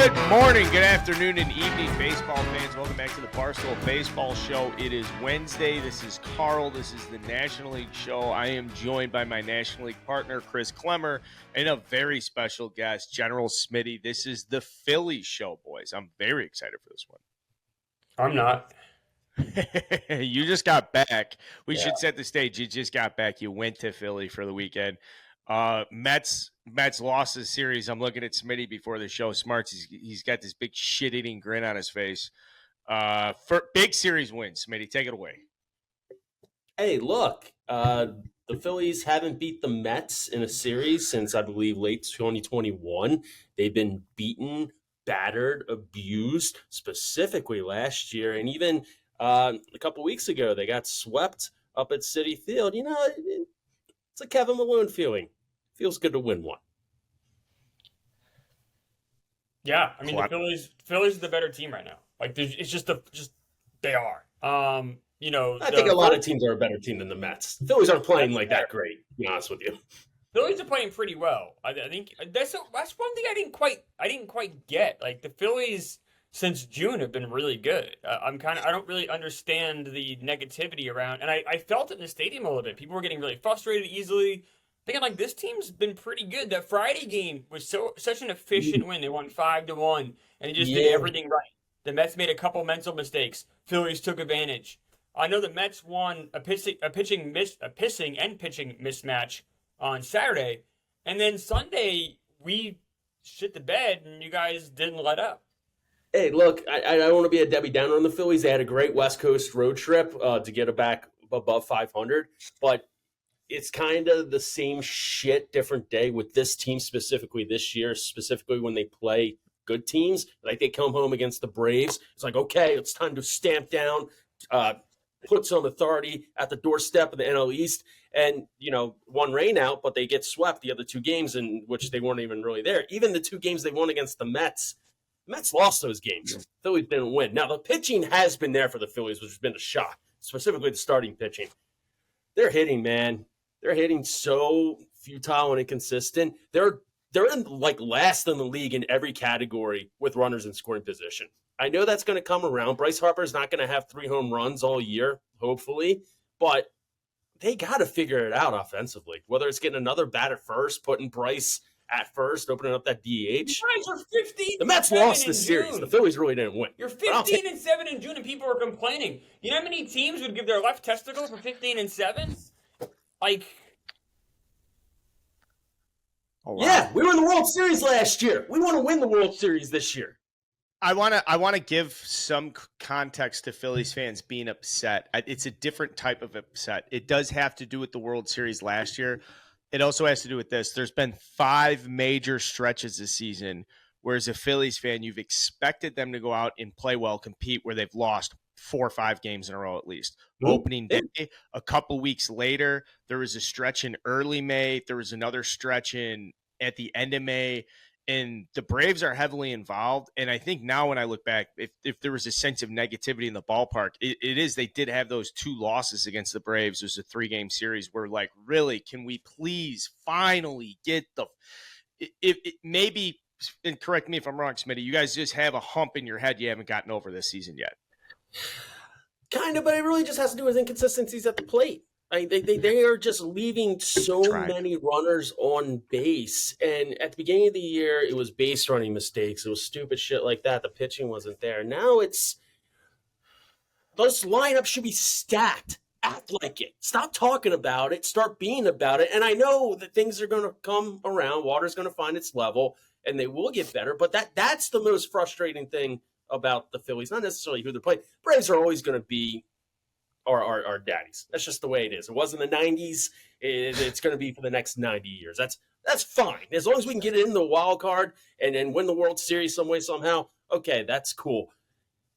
Good morning, good afternoon, and evening, baseball fans. Welcome back to the Barstool Baseball Show. It is Wednesday. This is Carl. This is the National League Show. I am joined by my National League partner, Chris Klemmer, and a very special guest, General Smitty. This is the Phillies Show, boys. I'm very excited for this one. I'm not. You just got back. We should set the stage. You just got back. You went to Philly for the weekend. Mets lost the series. I'm looking at Smitty before the show. Smarts, he's got this big shit-eating grin on his face. For big series wins, Smitty, take it away. Hey, look, the Phillies haven't beat the Mets in a series since, I believe, late 2021. They've been beaten, battered, abused, specifically last year. And even a couple weeks ago, they got swept up at Citi Field. You know, it's a Kevin Malone feeling. Feels good to win one. Yeah, I mean the Phillies are the better team right now. Like it's just they are. I think a lot of teams are a better team than the Mets. The Phillies aren't playing like that great, to be honest with you. Phillies are playing pretty well. I think that's one thing I didn't quite get. Like the Phillies since June have been really good. I don't really understand the negativity around, and I felt it in the stadium a little bit. People were getting really frustrated easily. Thinking like this team's been pretty good. That Friday game was such an efficient win. They won 5-1, and they just did everything right. The Mets made a couple mental mistakes. Phillies took advantage. I know the Mets won a pissing and pitching mismatch on Saturday, and then Sunday we shit the bed, and you guys didn't let up. Hey, look, I don't want to be a Debbie Downer on the Phillies. They had a great West Coast road trip to get it back above 500, but it's kind of the same shit, different day with this team specifically this year, specifically when they play good teams. Like they come home against the Braves. It's like, okay, it's time to stamp down, put some authority at the doorstep of the NL East. And, one rain out, but they get swept the other two games in which they weren't even really there. Even the two games they won against the Mets lost those games. Phillies didn't win. Now, the pitching has been there for the Phillies, which has been a shock, specifically the starting pitching. They're hitting, man. They're hitting so futile and inconsistent. They're in like last in the league in every category with runners in scoring position. I know that's going to come around. Bryce Harper's not going to have 3 home runs all year, hopefully, but they got to figure it out offensively. Whether it's getting another bat at first, putting Bryce at first, opening up that DH. You guys are 15. The Mets lost the series. The Phillies really didn't win. You're 15-7 in June, and people are complaining. You know how many teams would give their left testicle for 15-7? Like, yeah, we won the World Series last year. We want to win the World Series this year. I want to give some context to Phillies fans being upset. It's a different type of upset. It does have to do with the World Series last year. It also has to do with this. There's been 5 major stretches this season where, as a Phillies fan, you've expected them to go out and play well, compete, where they've lost 4 or 5 games in a row at least. Opening day, a couple weeks later, there was a stretch in early May. There was another stretch at the end of May. And the Braves are heavily involved. And I think now when I look back, if there was a sense of negativity in the ballpark, it is they did have those 2 losses against the Braves. It was a 3-game series where, like, really, can we please finally get maybe, and correct me if I'm wrong, Smitty, you guys just have a hump in your head you haven't gotten over this season yet. Kind of, but it really just has to do with inconsistencies at the plate. I mean, they are just leaving so many runners on base. And at the beginning of the year, it was base running mistakes. It was stupid shit like that. The pitching wasn't there. Now it's those lineups should be stacked. Act like it. Stop talking about it. Start being about it. And I know that things are going to come around. Water's going to find its level, and they will get better. But that's the most frustrating thing about the Phillies. Not necessarily who they're playing. Braves are always going to be our daddies. That's just the way it is. It was in the 90s. It's going to be for the next 90 years. That's fine. As long as we can get it in the wild card and win the World Series some way, somehow, okay, that's cool.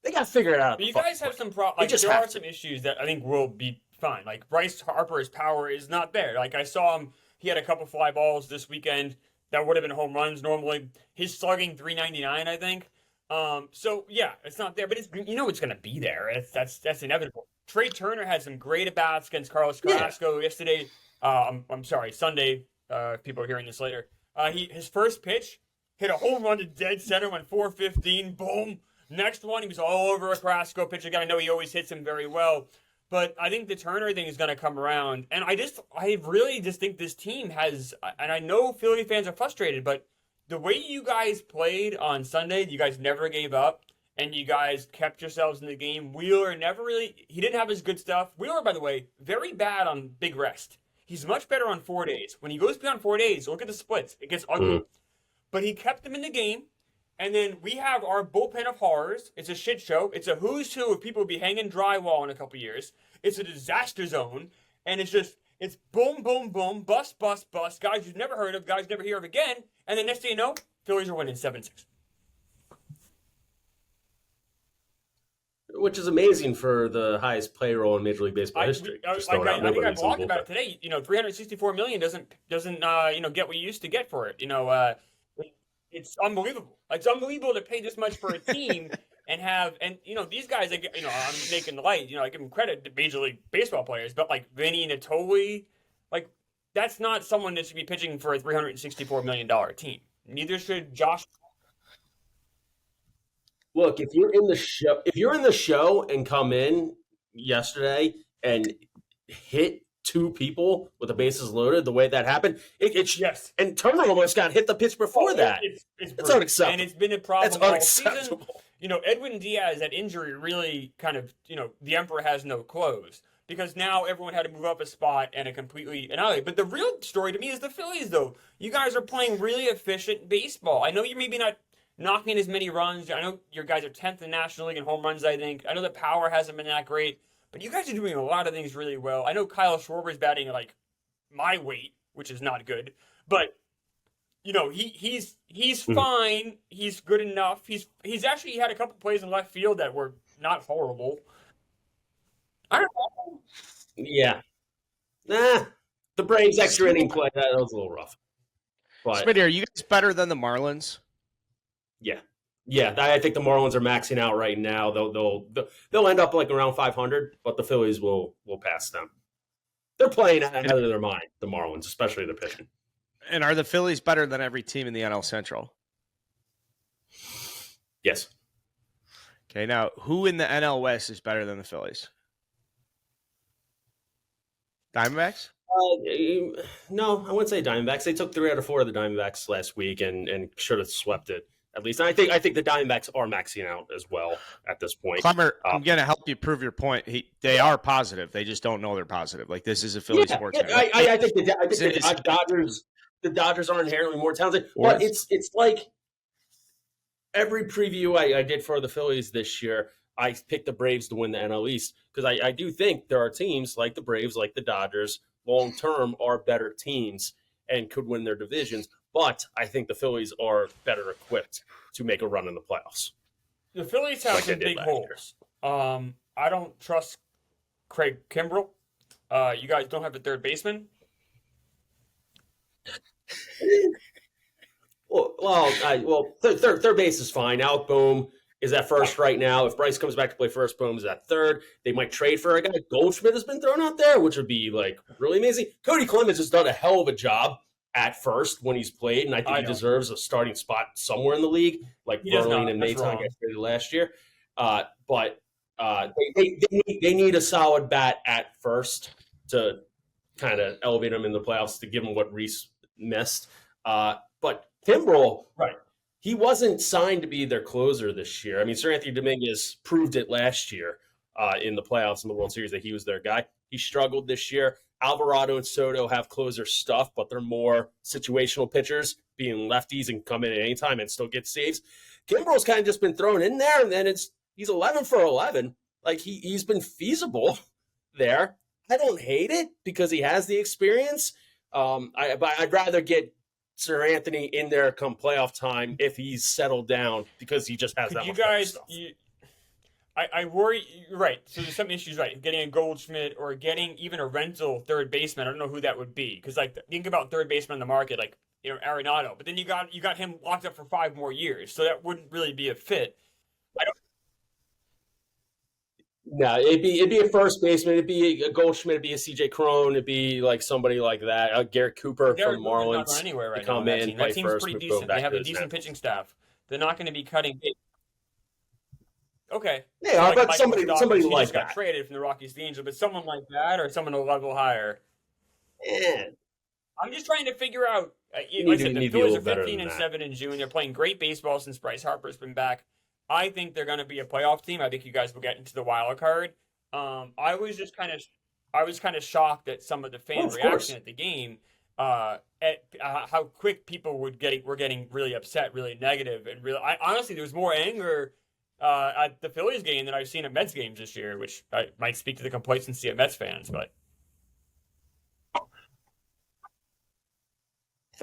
They got to figure it out. But you guys have some problems. Like, there are some issues that I think will be fine. Like, Bryce Harper's power is not there. Like, I saw him. He had a couple fly balls this weekend that would have been home runs normally. He's slugging .399, I think. So, yeah, it's not there. But it's it's going to be there. That's inevitable. Trey Turner had some great at-bats against Carlos Carrasco yesterday. I'm sorry, Sunday. People are hearing this later. His first pitch hit a home run to dead center, went 415, boom. Next one, he was all over Carrasco, pitcher guy. I know he always hits him very well. But I think the Turner thing is going to come around. And I really just think this team has, and I know Philly fans are frustrated, but the way you guys played on Sunday, you guys never gave up, and you guys kept yourselves in the game. Wheeler never really, he didn't have his good stuff. Wheeler, by the way, very bad on big rest. He's much better on 4 days. When he goes beyond 4 days, look at the splits. It gets ugly. But he kept them in the game. And then we have our bullpen of horrors. It's a shit show. It's a who's who of people who will be hanging drywall in a couple years. It's a disaster zone. And it's boom, boom, boom, bust, bust, bust. Guys you've never heard of, guys you never hear of again. And then next thing you know, Phillies are winning 7-6. Which is amazing for the highest payroll in Major League Baseball history. I think I blogged about it today. $364 million doesn't get what you used to get for it. It's unbelievable. It's unbelievable to pay this much for a team and these guys. I'm making light. I give them credit to Major League Baseball players, but like Vinny Natoli, like that's not someone that should be pitching for a $364 million team. Neither should Josh. Look, if you're in the show and come in yesterday and hit two people with the bases loaded, the way that happened, yes. And Turner almost got hit the pitch before that. It's unacceptable. And it's been a problem It's all unacceptable. season. Edwin Diaz, that injury really kind of, the emperor has no clothes. Because now everyone had to move up a spot and but the real story to me is the Phillies, though. You guys are playing really efficient baseball. I know you're maybe not knocking as many runs. I know your guys are 10th in the National League in home runs, I think. I know the power hasn't been that great, but you guys are doing a lot of things really well. I know Kyle Schwarber's batting at like my weight, which is not good, but he's fine. He's good enough. He's actually had a couple plays in left field that were not horrible. I don't know. Yeah. The Braves extra inning play, that was a little rough. But Smitty, are you guys better than the Marlins? Yeah. I think the Marlins are maxing out right now. They'll end up like around 500, but the Phillies will pass them. They're playing out of their mind, the Marlins, especially the pitching. And are the Phillies better than every team in the NL Central? Yes. Okay, now who in the NL West is better than the Phillies? Diamondbacks? No, I wouldn't say Diamondbacks. They took 3 out of 4 of the Diamondbacks last week and should have swept it. At least I think the Diamondbacks are maxing out as well at this point. Klemmer, I'm going to help you prove your point. They are positive. They just don't know they're positive. Like, this is a Philly sports. I think the Dodgers are inherently more talented. But it's like every preview I did for the Phillies this year, I picked the Braves to win the NL East because I do think there are teams like the Braves, like the Dodgers, long-term are better teams and could win their divisions. But I think the Phillies are better equipped to make a run in the playoffs. The Phillies have some big holes. I don't trust Craig Kimbrell. You guys don't have a third baseman. Third base is fine. Alec Boehm is at first right now. If Bryce comes back to play first, Boehm is at third. They might trade for a guy. Goldschmidt has been thrown out there, which would be like really amazing. Cody Clemens has done a hell of a job at first when he's played, and I think he deserves a starting spot somewhere in the league, like Verlaine and Maton got traded last year. But they need a solid bat at first to kind of elevate them in the playoffs to give them what Reese missed. But Kimbrell, right? He wasn't signed to be their closer this year. I mean, Sir Anthony Dominguez proved it last year in the playoffs in the World Series that he was their guy. He struggled this year. Alvarado and Soto have closer stuff, but they're more situational pitchers, being lefties and come in at any time and still get saves. Kimbrell's kind of just been thrown in there, and then he's 11 for 11. Like, he's been feasible there. I don't hate it because he has the experience. I'd rather get Sir Anthony in there come playoff time if he's settled down because he just has that much stuff. I worry. You're right. So there's some issues, right? Getting a Goldschmidt or getting even a rental third baseman. I don't know who that would be because, like, think about third baseman on the market, like Arenado. But then you got him locked up for 5 more years, so that wouldn't really be a fit. No, it'd be a first baseman. It'd be a Goldschmidt. It'd be a CJ Crone. It'd be like somebody like that. Garrett Cooper Garrett from the Cooper's not going Marlins anywhere to right now on come that in, team. That play team's first, pretty move decent. They back have to a the decent pitching Nationals. staff. They're not going to be cutting bait. Okay. Yeah, So like but Michael somebody Stockton, he like just got that. traded from the Rockies to the Angels, but someone like that or someone a level higher. Yeah, I'm just trying to figure out. you Like I need said, to the be a Phillies little are better 15 than and that. 7 in June. They're playing great baseball since Bryce Harper's been back. I think they're going to be a playoff team. I think you guys will get into the wild card. I was kind of shocked at some of the fan Of reaction course. at the game. At how were getting really upset, really negative, and really. Honestly, there was more anger at the Phillies game than I've seen at Mets games this year, which might speak to the complacency of Mets fans, but.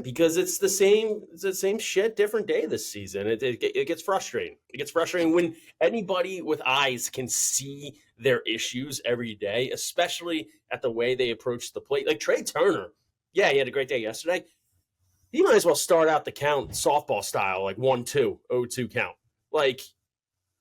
Because it's the same shit, different day this season. It gets frustrating. It gets frustrating when anybody with eyes can see their issues every day, especially at the way they approach the plate. Like Trey Turner, yeah, he had a great day yesterday. He might as well start out the count softball style, like 1-2, 0-2 count. Like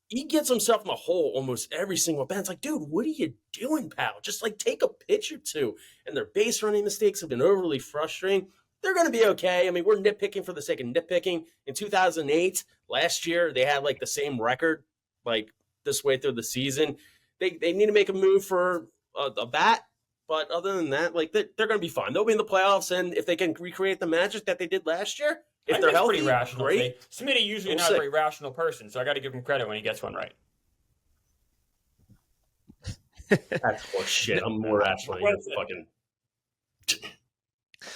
he gets himself in the hole almost every single bat. It's like, dude, what are you doing, pal? Just like take a pitch or two. And their base running mistakes have been overly frustrating. They're going to be okay. I mean, we're nitpicking for the sake of nitpicking. In 2008, last year, they had like the same record, like this way through the season. They need to make a move for a bat. But other than that, like they're going to be fine. They'll be in the playoffs, and if they can recreate the magic that they did last year, if they're healthy, pretty rational. great. Smitty usually not a very rational person, so I got to give him credit when he gets one right. That's horseshit. I'm more rational than you're fucking.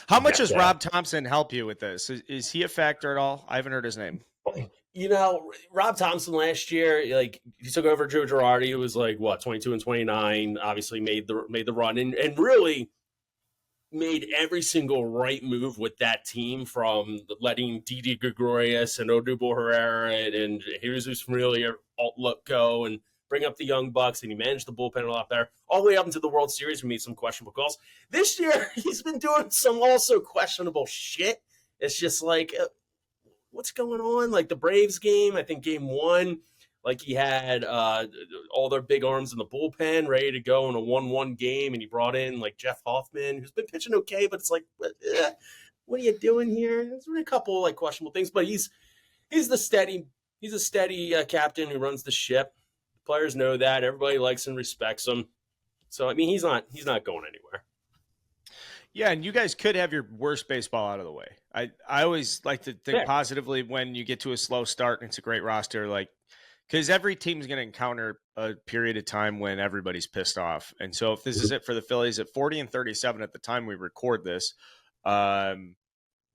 How much does Rob Thompson help you with this? Is he a factor at all? I haven't heard his name. You know, Rob Thompson last year, like he took over Joe Girardi, who was like 22 and 29. Obviously, made the run and really made every single right move with that team, from letting Didi Gregorius and Odubel Herrera and Jesus Familia let go and bring up the young bucks, and he managed the bullpen a lot better. All the way up into the World Series, we made some questionable calls. This year, he's been doing some also questionable shit. It's just like, what's going on? Like the Braves game, I think game 1, like he had all their big arms in the bullpen ready to go in a 1-1 game, and he brought in like Jeff Hoffman, who's been pitching okay, but it's like, what are you doing here? There's been a couple like questionable things, but he's a steady captain who runs the ship. Players know that. Everybody likes and respects him. So I mean, he's not going anywhere. Yeah, and you guys could have your worst baseball out of the way. I always like to think positively when you get to a slow start and it's a great roster, like because every team's going to encounter a period of time when everybody's pissed off. And so if this is it for the Phillies at 40 and 37 at the time we record this,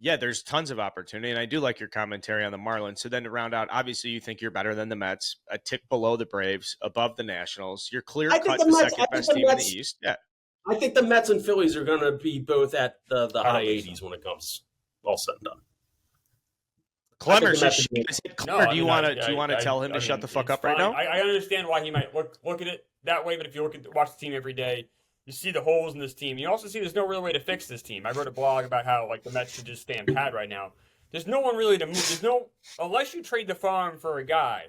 yeah, there's tons of opportunity. And I do like your commentary on the Marlins. So then to round out, obviously you think you're better than the Mets, a tick below the Braves, above the Nationals. You're clear cut the second best team in the East. Yeah. I think the Mets and Phillies are going to be both at the high 80s when it comes all said and done. Klemmer, do you want to tell him to shut the fuck up right now? I understand why he might look at it that way, but if you watch the team every day, you see the holes in this team. You also see there's no real way to fix this team. I wrote a blog about how like the Mets should just stand pat right now. There's no one really to move. Unless you trade the farm for a guy,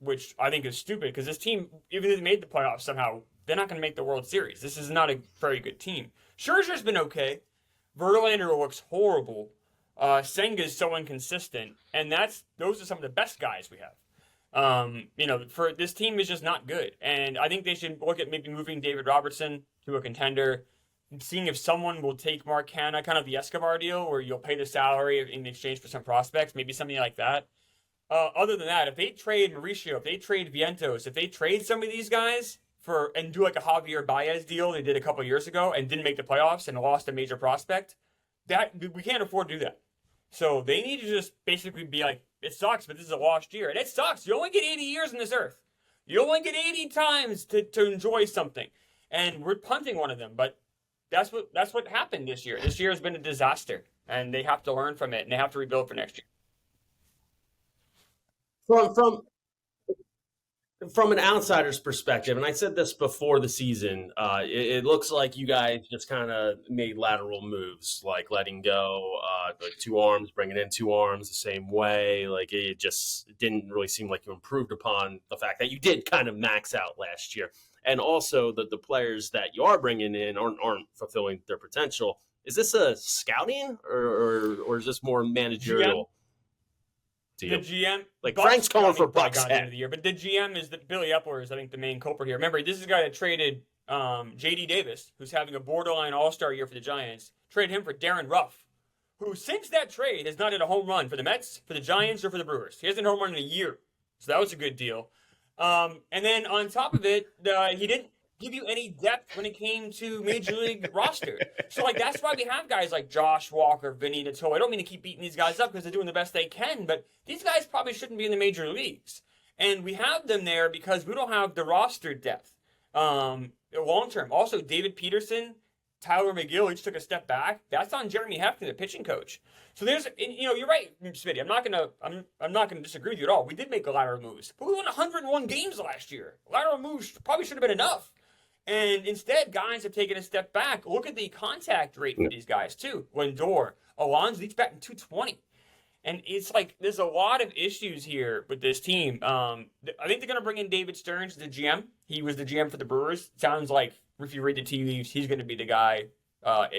which I think is stupid because this team, even if they made the playoffs somehow, they're not going to make the World Series. This is not a very good team. Scherzer's been okay. Verlander looks horrible. Senga's so inconsistent, and those are some of the best guys we have. For this team is just not good, and I think they should look at maybe moving David Robertson to a contender, seeing if someone will take Mark Hanna, kind of the Escobar deal, where you'll pay the salary in exchange for some prospects, maybe something like that. Other than that, if they trade Mauricio, if they trade Vientos, if they trade some of these guys and do like a Javier Baez deal they did a couple years ago and didn't make the playoffs and lost a major prospect, that we can't afford to do that. So they need to just basically be like, it sucks, but this is a lost year. And it sucks. You only get 80 years on this earth. You only get 80 times to enjoy something. And we're punting one of them, but that's what happened this year. This year has been a disaster, and they have to learn from it, and they have to rebuild for next year. From an outsider's perspective, and I said this before the season, it looks like you guys just kind of made lateral moves, like letting go like 2 arms, bringing in 2 arms the same way. Like it didn't really seem like you improved upon the fact that you did kind of max out last year. and also the players that you are bringing in aren't fulfilling their potential. Is this a scouting or is this more managerial deal? The GM, like Bucks, Frank's calling for probably Bucks gone at the end of the year, but the GM is Billy Epler is I think the main culprit here. Remember, this is a guy that traded J.D. Davis, who's having a borderline All-Star year for the Giants, traded him for Darren Ruff, who since that trade has not hit a home run for the Mets, for the Giants, or for the Brewers. He hasn't hit a home run in a year, so that was a good deal. And then on top of it, he didn't give you any depth when it came to Major League roster. So, like, that's why we have guys like Josh Walker, Vinny Nato. I don't mean to keep beating these guys up because they're doing the best they can, but these guys probably shouldn't be in the major leagues. And we have them there because we don't have the roster depth long term. Also, David Peterson, Tyler McGill each took a step back. That's on Jeremy Hefner, the pitching coach. So there's, you're right, Smitty. I'm not gonna disagree with you at all. We did make lateral moves, but we won 101 games last year. Lateral moves probably should have been enough. And instead, guys have taken a step back. Look at the contact rate for these guys, too. Lindor, Alonso, each batting 220. And it's like there's a lot of issues here with this team. I think they're going to bring in David Stearns, the GM. He was the GM for the Brewers. Sounds like, if you read the tea leaves, he's going to be the guy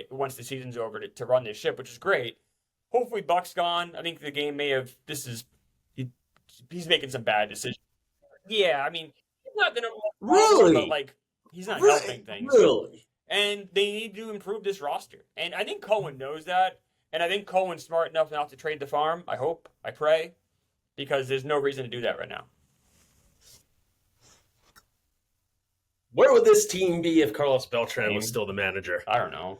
once the season's over to run this ship, which is great. Hopefully, Buck's gone. I think the game may have – he's making some bad decisions. Yeah, I mean, he's not the number one Really? but, like, he's not helping things. Really? And they need to improve this roster. And I think Cohen knows that. And I think Cohen's smart enough not to trade the farm. I hope. I pray. Because there's no reason to do that right now. Where would this team be if Carlos Beltran was still the manager? I don't know.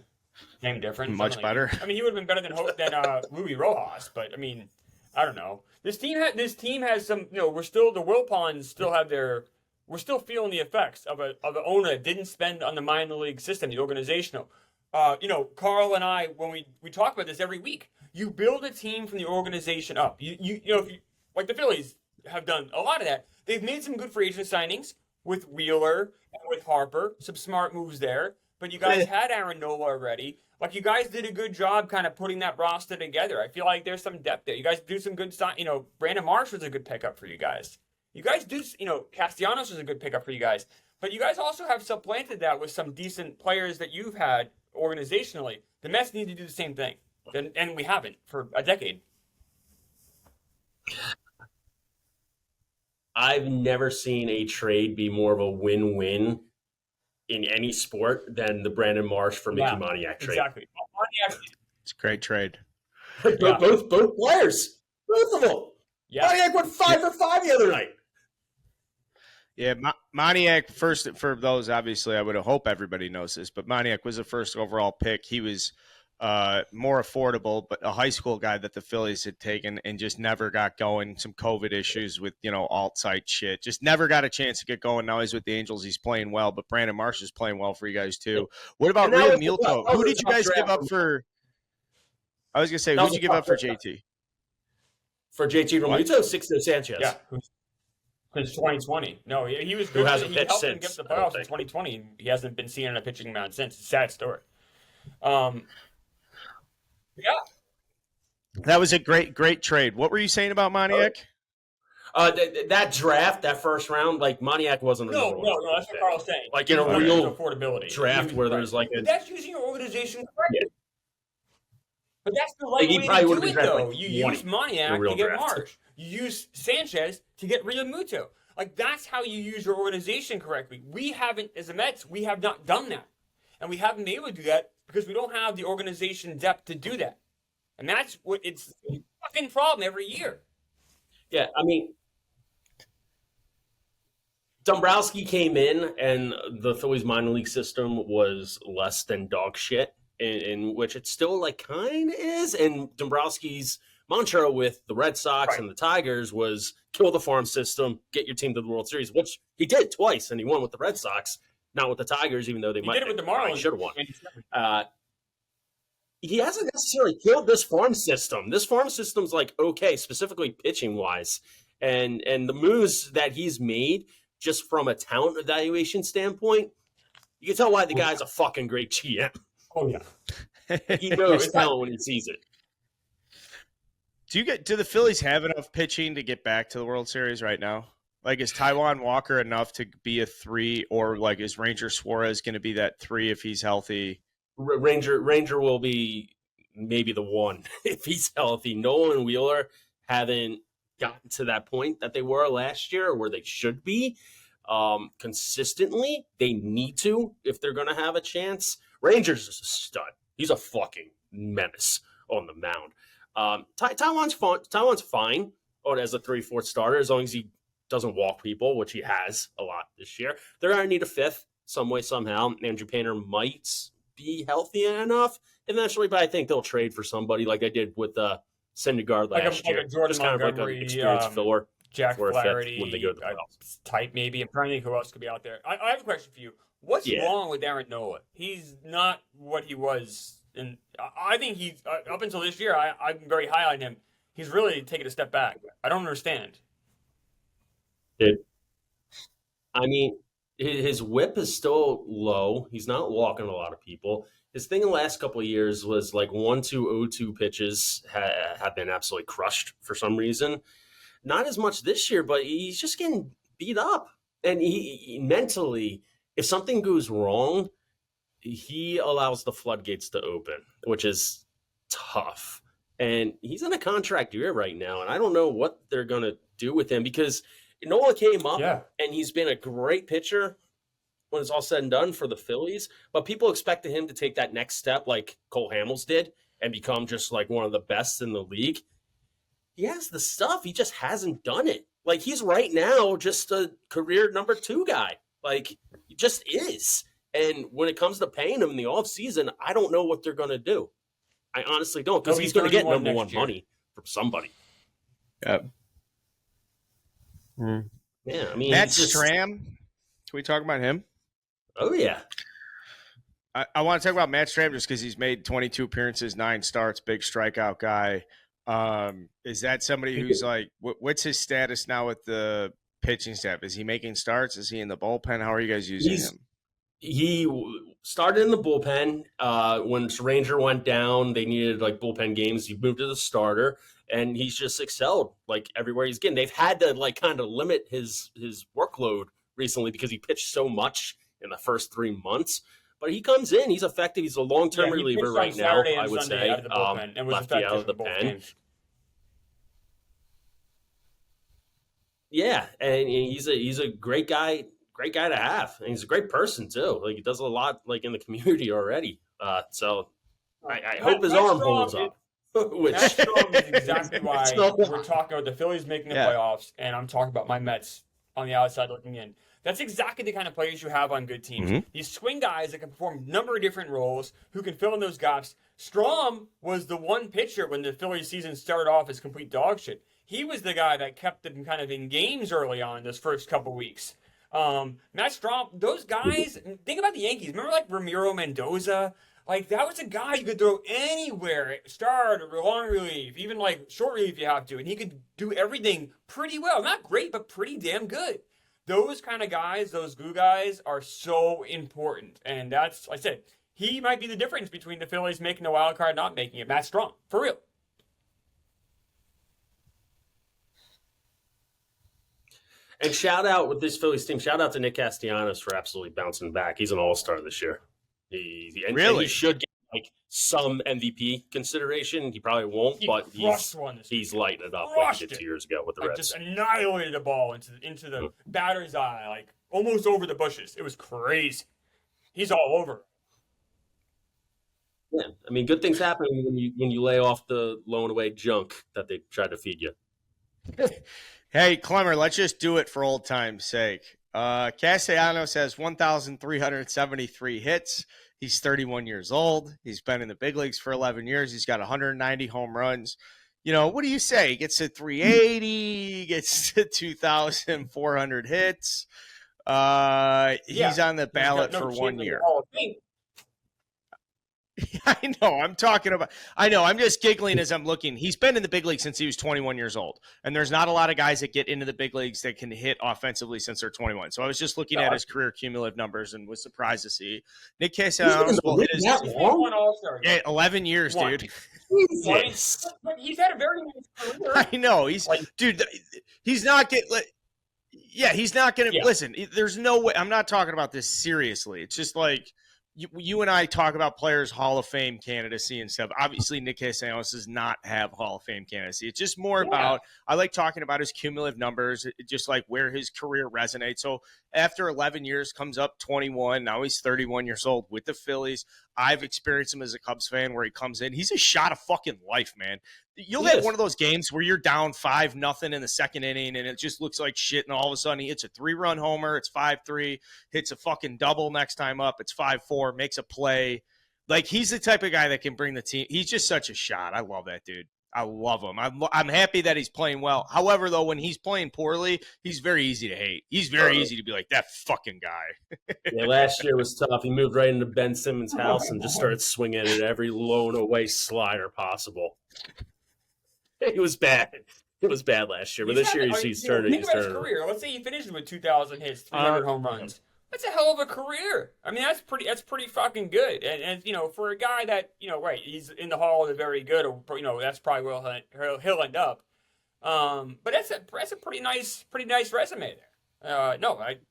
Name different. Much better. I mean, he would have been better than Louis Rojas. But, I mean, I don't know. This team has some, we're still, the Wilpons still have their... We're still feeling the effects of an owner that didn't spend on the minor league system, the organizational. Carl and I, when we talk about this every week, you build a team from the organization up. Like the Phillies have done a lot of that. They've made some good free agent signings with Wheeler and with Harper, some smart moves there. But you guys had Aaron Nola already. Like, you guys did a good job kind of putting that roster together. I feel like there's some depth there. You guys do some good stuff. Brandon Marsh was a good pickup for you guys. You guys do, Castellanos was a good pickup for you guys. But you guys also have supplanted that with some decent players that you've had organizationally. The Mets need to do the same thing. And we haven't for a decade. I've never seen a trade be more of a win-win in any sport than the Brandon Marsh for Mickey Moniak trade. Exactly. It's a great trade. Both players. Both of them. Yeah. Moniak went 5 for 5 the other night. Yeah, Moniak, first, for those, obviously, I would hope everybody knows this, but Moniak was the first overall pick. He was more affordable, but a high school guy that the Phillies had taken and just never got going. Some COVID issues with, alt-site shit. Just never got a chance to get going. Now he's with the Angels. He's playing well, but Brandon Marsh is playing well for you guys, too. What about Real Muto? Who did you guys give up for? I was going to say, who did you give up for JT? For JT Realmuto, Sixto Sanchez. Yeah. Since 2020. No, he was good. He helped him get to the playoffs in 2020, and he hasn't been seen on a pitching mound since. It's a sad story. Yeah. That was a great trade. What were you saying about Moniak? That draft, that first round, like Moniak wasn't. No, that's what Carl's saying. Like in a real affordability draft where there's like that's using your organization correctly. But that's the right he way probably to do it, though. Like you use Moniak to get draft. Marsh. You use Sanchez to get Realmuto. Like, that's how you use your organization correctly. We haven't, as the Mets, we have not done that. And we haven't been able to do that because we don't have the organization depth to do that. And that's what it's a fucking problem every year. Yeah, I mean, Dombrowski came in and the Phillies minor league system was less than dog shit, in which it still like kind of is. And Dombrowski's mantra with the Red Sox and the Tigers was kill the farm system, get your team to the World Series, which he did twice, and he won with the Red Sox, not with the Tigers, even though they might did it with the Marlins. Should have won. He hasn't necessarily killed this farm system. This farm system's like okay, specifically pitching wise, and the moves that he's made just from a talent evaluation standpoint, you can tell why the guy's a fucking great GM. Oh yeah, he knows talent when he sees it. Do the Phillies have enough pitching to get back to the World Series right now? Like, is Taijuan Walker enough to be a 3, or like is Ranger Suarez going to be that 3 if he's healthy? Ranger will be maybe the 1 if he's healthy. Nolan and Wheeler haven't gotten to that point that they were last year, or where they should be consistently. They need to if they're going to have a chance. Rangers is a stud. He's a fucking menace on the mound. Taiwan's fun. Taiwan's fine as a 3/4 starter, as long as he doesn't walk people, which he has a lot this year. They're going to need a 5th some way, somehow. Andrew Painter might be healthy enough eventually, but I think they'll trade for somebody like they did with Syndergaard last year. Like a Jordan just kind Montgomery, of like an experience filler. Jack for a 5th Flaherty when they go to the playoffs. type, maybe. I'm trying to think who else could be out there. I have a question for you. What's wrong with Aaron Nola? He's not what he was. And I think he's, up until this year, I'm very high on him. He's really taken a step back. I don't understand. I mean, his whip is still low. He's not walking a lot of people. His thing in the last couple of years was like 1-2 0-2 pitches have been absolutely crushed for some reason. Not as much this year, but he's just getting beat up. And he mentally, if something goes wrong, he allows the floodgates to open, which is tough. And he's in a contract year right now, and I don't know what they're going to do with him, because Nola came up, and he's been a great pitcher when it's all said and done for the Phillies, but people expected him to take that next step like Cole Hamels did and become just like one of the best in the league. He has the stuff. He just hasn't done it. Like, he's right now just a career number 2 guy. Like, he just is. And when it comes to paying him in the offseason, I don't know what they're going to do. I honestly don't, because he's going to get number 1 money from somebody. Yep. Yeah, I mean, Matt Stram. Can we talk about him? Oh, yeah. I want to talk about Matt Stram just because he's made 22 appearances, 9 starts, big strikeout guy. Is that somebody who's like, what's his status now with the pitching staff? Is he making starts? Is he in the bullpen? How are you guys using him? He started in the bullpen. When Ranger went down, they needed like bullpen games. He moved to the starter, and he's just excelled like everywhere he's getting. They've had to like kind of limit his workload recently because he pitched so much in the first 3 months. But he comes in, he's effective. He's a long-term reliever right now, I would say. Out of the bullpen, and was lefty out of the pen. Games. Yeah, and he's a great guy to have. And he's a great person too. Like, he does a lot like in the community already. So I hope his arm holds up. Matt Strom is exactly why we're talking about the Phillies making the playoffs, and I'm talking about my Mets on the outside looking in. That's exactly the kind of players you have on good teams. Mm-hmm. These swing guys that can perform a number of different roles, who can fill in those gaps. Strom was the one pitcher when the Phillies season started off as complete dog shit. He was the guy that kept them kind of in games early on those first couple weeks. Matt Strom, those guys, think about the Yankees. Remember like Ramiro Mendoza? Like, that was a guy you could throw anywhere, start or long relief, even like short relief if you have to, and he could do everything pretty well. Not great, but pretty damn good. Those kind of guys, those glue guys, are so important. And that's, like I said, he might be the difference between the Phillies making the wild card and not making it. Matt Strom, for real. And shout out with this Phillies team, shout out to Nick Castellanos for absolutely bouncing back. He's an all-star this year. And he should get like some MVP consideration. He probably won't, but he's lighting it up like he did 2 years ago with the Reds. Just annihilated the ball into the batter's eye, like almost over the bushes. It was crazy. He's all over. Yeah, I mean, good things happen when you lay off the loan away junk that they try to feed you. Hey, Klemmer, let's just do it for old time's sake. Castellanos has 1,373 hits. He's 31 years old. He's been in the big leagues for 11 years. He's got 190 home runs. You know, what do you say? He gets to 380, gets to 2,400 hits. He's on the ballot for 1 year. I know. I'm just giggling as I'm looking. He's been in the big league since he was 21 years old. And there's not a lot of guys that get into the big leagues that can hit offensively since they're 21. So I was just looking at his career cumulative numbers and was surprised to see Nick Castellanos will hit his 11 years, dude. Yes. But he's had a very nice career. I know. He's not getting Yeah, he's not going to Yeah. listen. There's no way. I'm not talking about this seriously. It's just like you and I talk about players' Hall of Fame candidacy and stuff. Obviously, Nick Castellanos does not have Hall of Fame candidacy. It's just more about, I like talking about his cumulative numbers, just like where his career resonates. So after 11 years, comes up 21. Now he's 31 years old with the Phillies. I've experienced him as a Cubs fan where he comes in. He's a shot of fucking life, man. You'll have one of those games where you're down 5-0 in the second inning and it just looks like shit. And all of a sudden he hits a 3-run homer. It's 5-3, hits a fucking double next time up. It's 5-4, makes a play. Like, he's the type of guy that can bring the team. He's just such a shot. I love that dude. I love him. I'm happy that he's playing well. However, though, when he's playing poorly, he's very easy to hate. He's very easy to be like, that fucking guy. Yeah, last year was tough. He moved right into Ben Simmons' house and just started swinging at every lone away slider possible. It was bad. It was bad last year, but this year he's turning. Think about his career. Let's say he finishes with 2,000 hits, 300 home runs. That's a hell of a career. I mean, that's pretty fucking good. And for a guy that, right, he's in the Hall of the Very Good, or, that's probably where he'll end up. But that's a pretty nice resume there. Like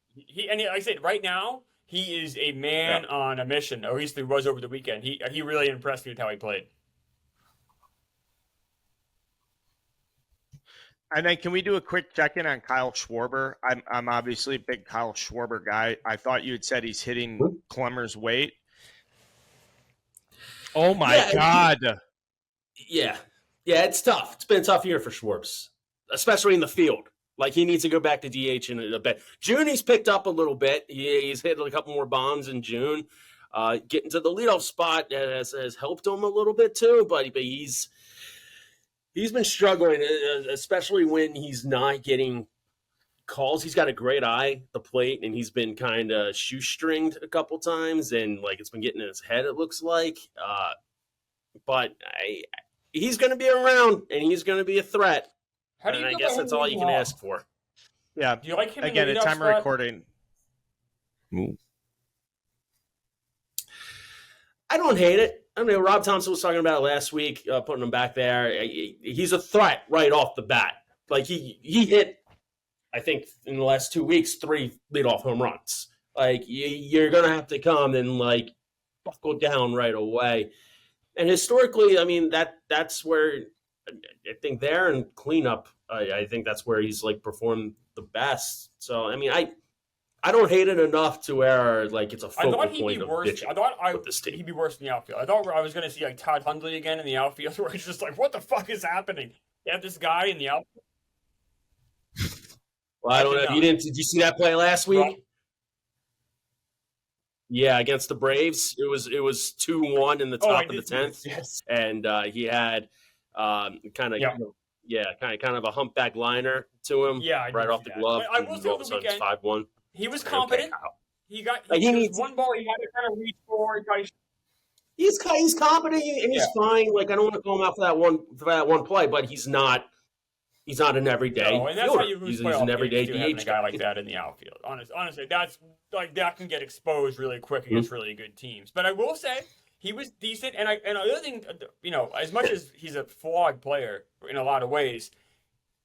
I said, right now, he is a man on a mission. Or at least he was over the weekend. He really impressed me with how he played. And then can we do a quick check-in on Kyle Schwarber? I'm obviously a big Kyle Schwarber guy. I thought you had said he's hitting Klemmer's weight. Oh, my God. Yeah, it's tough. It's been a tough year for Schwarber, especially in the field. Like, he needs to go back to DH in a bit. June, he's picked up a little bit. He's hit a couple more bombs in June. Getting to the leadoff spot has helped him a little bit, too, but he's been struggling, especially when he's not getting calls. He's got a great eye at the plate, and he's been kind of shoestringed a couple times, and it's been getting in his head, it looks like. But he's going to be around, and he's going to be a threat. And I guess that's all you can ask for. Yeah. Do you like him again, in the at time spot? of recording? I don't hate it. I mean, Rob Thompson was talking about it last week, putting him back there. He's a threat right off the bat. Like, he hit, I think, in the last 2 weeks, 3 leadoff home runs. Like, you're going to have to come and, buckle down right away. And historically, I mean, that's where I think there and cleanup, I think that's where he's, performed the best. So, I mean, I don't hate it enough to where it's a focal point of bitching. I thought he'd be worse in the outfield. I thought I was going to see Todd Hundley again in the outfield, where it's just what the fuck is happening? You have this guy in the outfield. Well, I don't know. Did you see that play last week? Well, yeah, against the Braves, it was 2-1 in the top of the 10th, yes. And he had kind of a humpback liner to him, right off the glove. I will say over the weekend, 5-1. He was competent. He needs one ball. He had to kind of reach forward. He's competent and he's fine. I don't want to call him out for that one play, but he's not an everyday. No, and that's how you lose he's an everyday DH a guy like that in the outfield. Honestly, that's that can get exposed really quick against really good teams. But I will say he was decent. And another thing, as much as he's a flawed player in a lot of ways,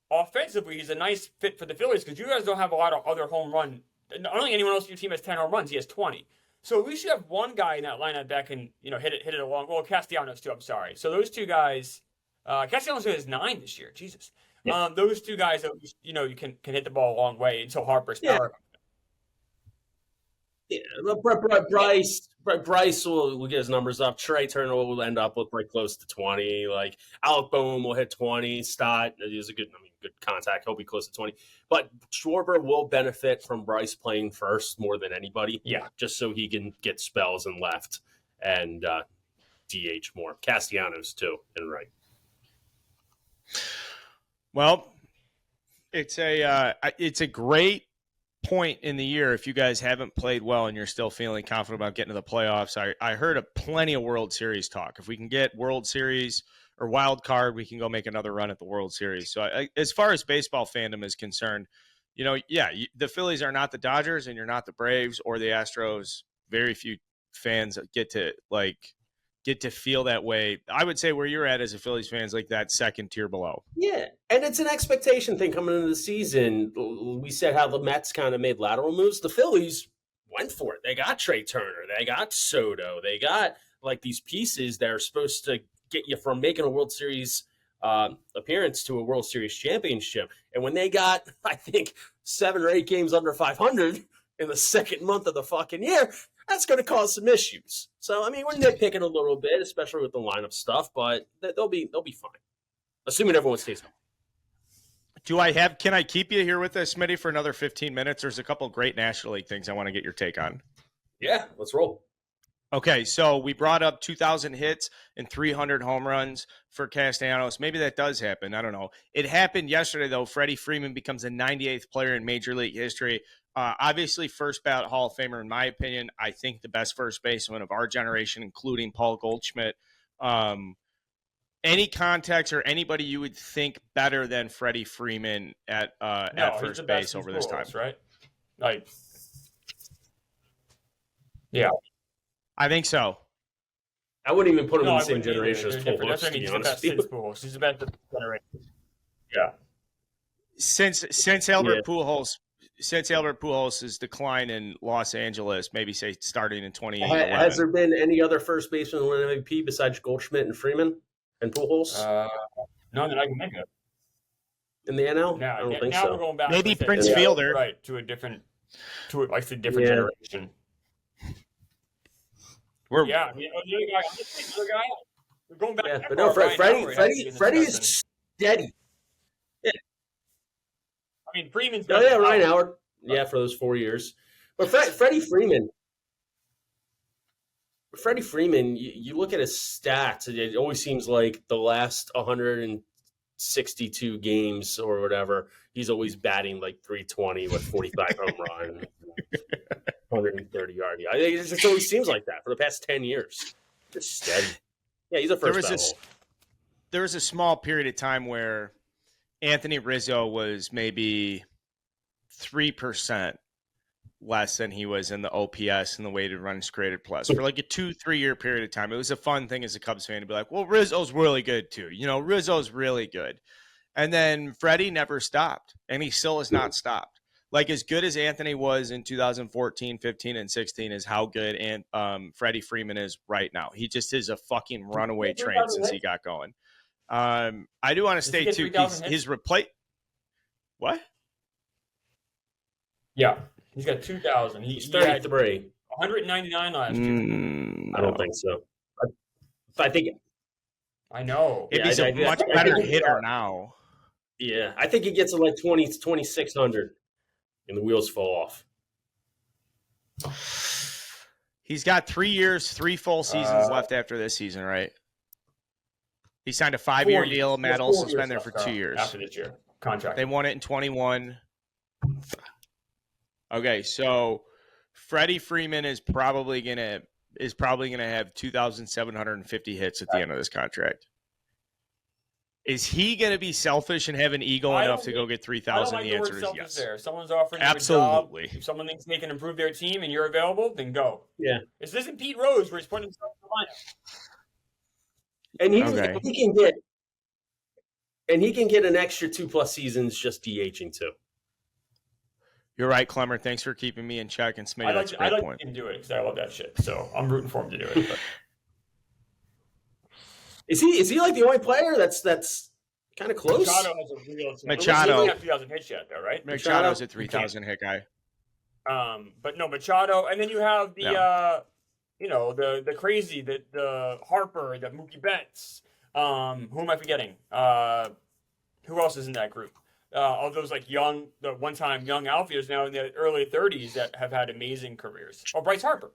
offensively he's a nice fit for the Phillies because you guys don't have a lot of other home run. I don't think anyone else in your team has 10 home runs. He has 20. So at least you have one guy in that lineup that can, hit it along. Well, Castellanos too. I'm sorry. So those two guys, Castellanos has 9 this year. Jesus. Yeah. Those two guys, at least, you can hit the ball a long way until Harper's power. Yeah, Bryce will get his numbers up. Trey Turner will end up with close to 20. Alec Boehm will hit 20. Stott is a good contact. He'll be close to 20. But Schwarber will benefit from Bryce playing first more than anybody. Yeah. Just so he can get spells in left and DH more. Castellanos too, and right. Well, it's a great point in the year if you guys haven't played well and you're still feeling confident about getting to the playoffs. I heard plenty of World Series talk. If we can get World Series or wild card, we can go make another run at the World Series. So as far as baseball fandom is concerned, the Phillies are not the Dodgers and you're not the Braves or the Astros. Very few fans get to get to feel that way. I would say where you're at as a Phillies fan is like that second tier below. Yeah, and it's an expectation thing coming into the season. We said how the Mets kind of made lateral moves. The Phillies went for it. They got Trey Turner. They got Soto. They got like these pieces that are supposed to get you from making a World Series appearance to a World Series championship. And when they got, I think, 7 or 8 games under 500 in the second month of the fucking year, that's going to cause some issues. So, I mean, we're nitpicking a little bit, especially with the lineup stuff, but they'll be fine, assuming everyone stays home. Can I keep you here with us, Smitty, for another 15 minutes? There's a couple great National League things I want to get your take on. Yeah, let's roll. Okay, so we brought up 2,000 hits and 300 home runs for Castellanos. Maybe that does happen. I don't know. It happened yesterday, though. Freddie Freeman becomes the 98th player in Major League history. Obviously, first ballot Hall of Famer, in my opinion. I think the best first baseman of our generation, including Paul Goldschmidt. Any context or anybody you would think better than Freddie Freeman at first base over this time, right? Like, yeah, I think so. I wouldn't even put him in the same generation as Pujols. That's what I mean. He's the best since Pujols. He's the best of the generation. Yeah. Since Albert Pujols' decline in Los Angeles, maybe say starting in 2011. Has there been any other first baseman win MVP besides Goldschmidt and Freeman and Pujols? None that I can think of. In the NL? No, I don't think now so. We're going back maybe to Prince Fielder, right? To a different generation. The other guy. We're going back. Yeah, but no, Freddie is steady. Yeah. I mean, Freeman's. Ryan Howard. Yeah, for those 4 years. But Freddie Freeman. You look at his stats, it always seems like the last 162 games or whatever, he's always batting like 320 with 45 home runs, 130 yards. It just always seems like that for the past 10 years. Just steady. Yeah, he's a first battle. There was a small period of time where Anthony Rizzo was maybe 3% less than he was in the OPS and the weighted runs created plus for like a 2-3 year period of time. It was a fun thing as a Cubs fan to be like, well, Rizzo's really good too. Rizzo's really good. And then Freddie never stopped, and he still has not stopped. Like, as good as Anthony was in 2014, 15, and 16 is how good Freddie Freeman is right now. He just is a fucking runaway train since he got going. I do want to state too, his replace. What? Yeah. He's got 2,000. He's 33. 199 last year. I don't think so. I think. I know. If he's a much better hitter now. Yeah, I think he gets to like 2,600, and the wheels fall off. He's got 3 years, 3 full seasons left after this season, right? He signed a 5-year deal. Matt Olson's been there for 2 years. After this year contract. They won it in 21. Okay, so Freddie Freeman is probably gonna have 2,750 hits at the end of this contract. Is he gonna be selfish and have an ego enough to go get 3,000? The answer is yes. There. If someone's offering absolutely. You a job, if someone thinks they can improve their team and you're available, then go. Yeah. This isn't Pete Rose where he's putting himself And in the lineup. he can get an extra 2+ seasons just DHing too. You're right, Klemmer. Thanks for keeping me in check. And Smitty, that's a great point. I like him to do it because I love that shit. So I'm rooting for him to do it. But. Is he like the only player that's kind of close? Machado has a real. Machado. He doesn't have 3,000 hits yet, though, right? Machado's a 3,000 hit guy. But no, Machado, and then you have the the crazy, the Harper, the Mookie Betts. Who am I forgetting? Who else is in that group? All those like the one-time young outfielders now in their early 30s that have had amazing careers. Oh, Bryce Harper.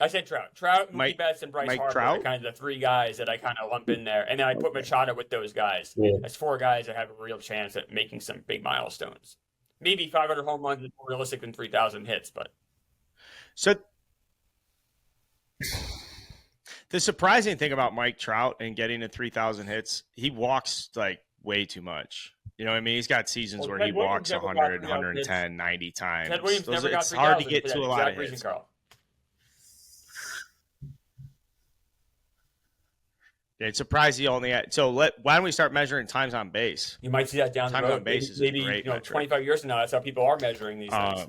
I said Trout, Mookie Betts, and Bryce Harper are kind of the 3 guys that I kind of lump in there. And then I put Machado with those guys. Yeah. That's 4 guys that have a real chance at making some big milestones. Maybe 500 home runs is more realistic than 3,000 hits, but. So the surprising thing about Mike Trout and getting to 3,000 hits, he walks like way too much. You know what I mean? He's got seasons where he walks 100, 110, 90 times. Ted Williams never got it's hard to get to a lot of hits. Carl. It's surprised he only had. So why don't we start measuring times on base? You might see that down the Times road. on base is a Maybe great metric. 25 years from now, that's how people are measuring these things.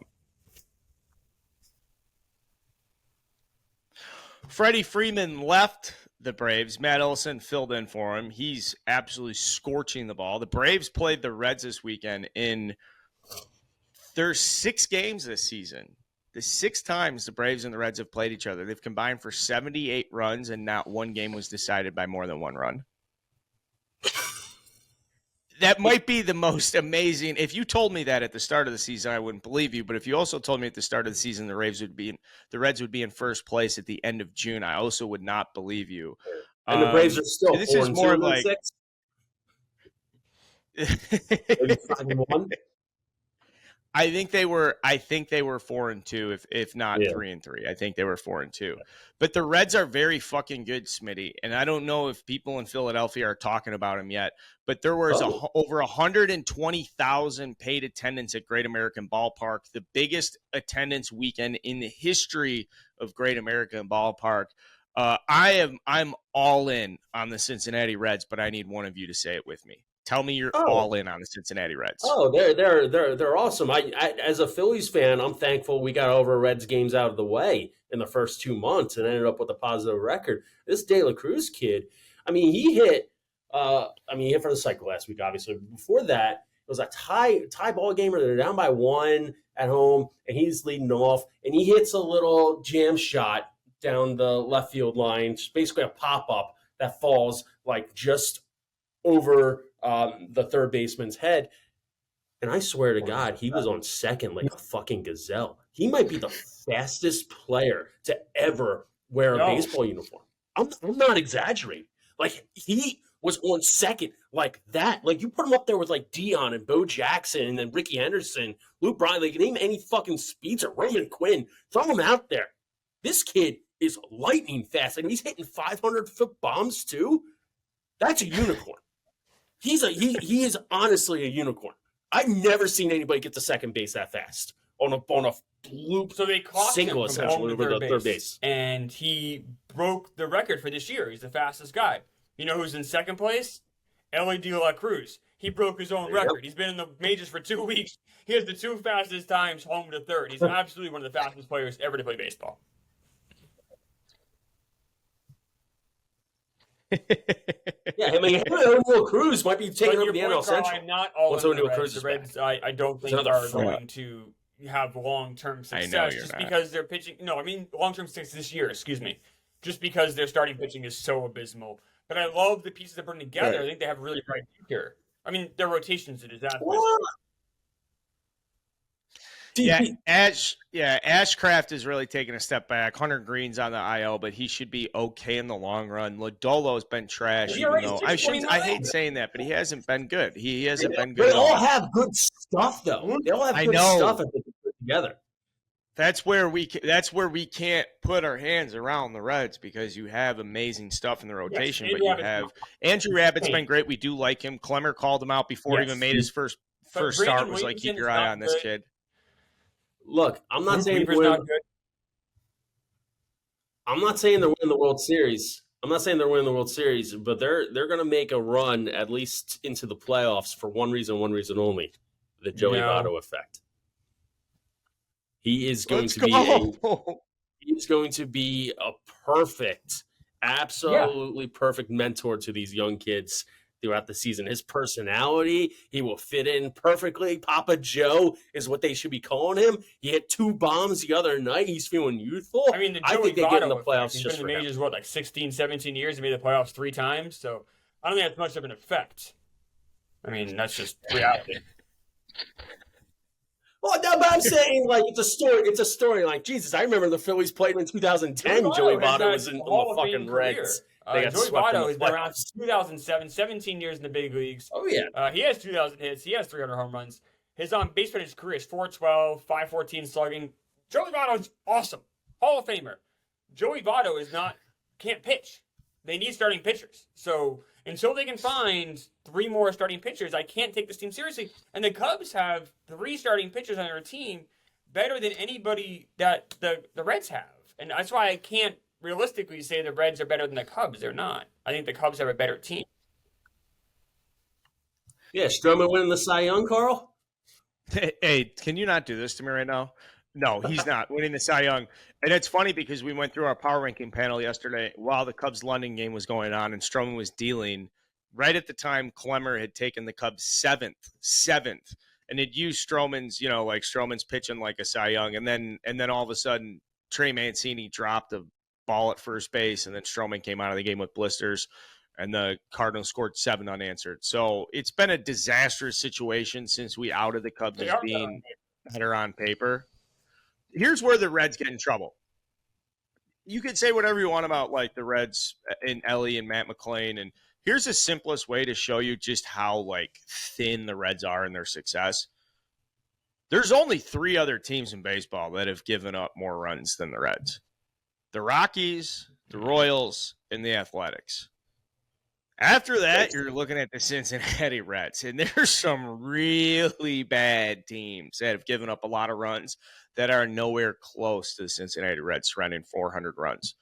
Freddie Freeman left the Braves. Matt Olson filled in for him. He's absolutely scorching the ball. The Braves played the Reds this weekend there's 6 games this season. The 6 times the Braves and the Reds have played each other, they've combined for 78 runs, and not one game was decided by more than 1 run. That might be the most amazing. If you told me that at the start of the season, I wouldn't believe you. But if you also told me at the start of the season the Reds would be in first place at the end of June, I also would not believe you. And the Braves are still this is more like 5-1. I think they were 4-2, if not 3-3. I think they were 4-2. But the Reds are very fucking good, Smitty. And I don't know if people in Philadelphia are talking about them yet. But there was over 120,000 paid attendance at Great American Ballpark, the biggest attendance weekend in the history of Great American Ballpark. I'm all in on the Cincinnati Reds, but I need one of you to say it with me. Tell me you're all in on the Cincinnati Reds. Oh, they're awesome. I as a Phillies fan, I'm thankful we got all of our Reds games out of the way in the first 2 months and ended up with a positive record. This De La Cruz kid, he hit for the cycle last week, obviously. Before that, it was a tie ball game where they're down by 1 at home, and he's leading off, and he hits a little jam shot down the left field line, just basically a pop up that falls like just over the third baseman's head. And I swear to God, he was on second like a fucking gazelle. He might be the fastest player to ever wear a baseball uniform. I'm not exaggerating. Like, he was on second like that. Like, you put him up there with like Dion and Bo Jackson and then Ricky Henderson, Luke Bryan, like, name any fucking speeds or Roman Quinn. Throw him out there. This kid is lightning fast. And he's hitting 500-foot bombs too. That's a unicorn. He is honestly a unicorn. I've never seen anybody get to second base that fast on a loop. So they caught single him from essentially home to over the third base, and he broke the record for this year. He's the fastest guy. You know who's in second place? Ellie De La Cruz. He broke his own record. He's been in the majors for 2 weeks. He has the 2 fastest times home to third. He's absolutely one of the fastest players ever to play baseball. Yeah, O'Neal Cruz might be taking over the NL Central. I'm not all in the Reds. The Reds, I don't think are going to have long-term success just because they're pitching. No, I mean long-term success this year. Excuse me, just because their starting pitching is so abysmal. But I love the pieces they're putting together. I think they have a really bright future. I mean, their rotation's a disaster. Ashcraft is really taking a step back. Hunter Green's on the IL, but he should be okay in the long run. Lodolo's been trash, even though I hate saying that, but he hasn't been good. He hasn't been good. They all have good stuff, though. They all have good stuff that they can put together. That's where we can't put our hands around the Reds because you have amazing stuff in the rotation, but you have Andrew Abbott's been great. We do like him. Klemmer called him out before he even made his first start. Was like, keep your eye on this kid. Look, I'm not saying they're winning the World Series. I'm not saying they're winning the World Series, but they're going to make a run at least into the playoffs for one reason only: the Joey Votto effect. He is going to be a perfect, absolutely perfect mentor to these young kids throughout the season. His personality, he will fit in perfectly. Papa Joe is what they should be calling him. He hit 2 bombs the other night. He's feeling youthful. I mean, I think they get in the playoffs He's just been for in the majors, like 16, 17 years, and made the playoffs 3 times. So I don't think that's much of an effect. I mean, that's just reality. Well, no, but I'm saying, like, it's a story. It's a story. Like, Jesus, I remember the Phillies played in 2010. Joey Votto was in the fucking Reds. Joey Votto has been around since 2007, 17 years in the big leagues. Oh, yeah. He has 2,000 hits. He has 300 home runs. His on-base for his career is 412, 514 slugging. Joey Votto is awesome. Hall of Famer. Joey Votto can't pitch. They need starting pitchers. So until they can find 3 more starting pitchers, I can't take this team seriously. And the Cubs have 3 starting pitchers on their team better than anybody that the Reds have. And that's why I can't realistically say the Reds are better than the Cubs. They're not. I think the Cubs have a better team. Yeah, Stroman winning the Cy Young, Carl? Hey, can you not do this to me right now? No, he's not winning the Cy Young. And it's funny because we went through our power ranking panel yesterday while the Cubs-London game was going on and Stroman was dealing. Right at the time, Klemmer had taken the Cubs seventh, and had used Stroman's, like Stroman's pitching like a Cy Young. And then all of a sudden, Trey Mancini dropped a ball at first base, and then Stroman came out of the game with blisters, and the Cardinals scored 7 unanswered. So it's been a disastrous situation since we outed the Cubs as being better on paper. Here's where the Reds get in trouble. You could say whatever you want about like the Reds and Ellie and Matt McClain, and here's the simplest way to show you just how like thin the Reds are in their success. There's only 3 other teams in baseball that have given up more runs than the Reds: the Rockies, the Royals, and the Athletics. After that, you're looking at the Cincinnati Reds, and there's some really bad teams that have given up a lot of runs that are nowhere close to the Cincinnati Reds surrounding 400 runs.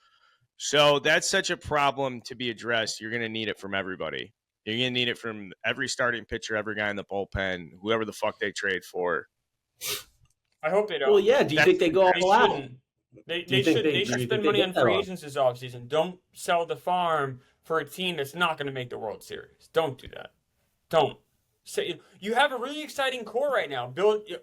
So that's such a problem to be addressed. You're going to need it from everybody. You're going to need it from every starting pitcher, every guy in the bullpen, whoever the fuck they trade for. I hope they don't. Well, yeah. Do you think they go all out? They should spend money on free agents this offseason. Don't sell the farm for a team that's not going to make the World Series. Don't do that. Don't. You have a really exciting core right now.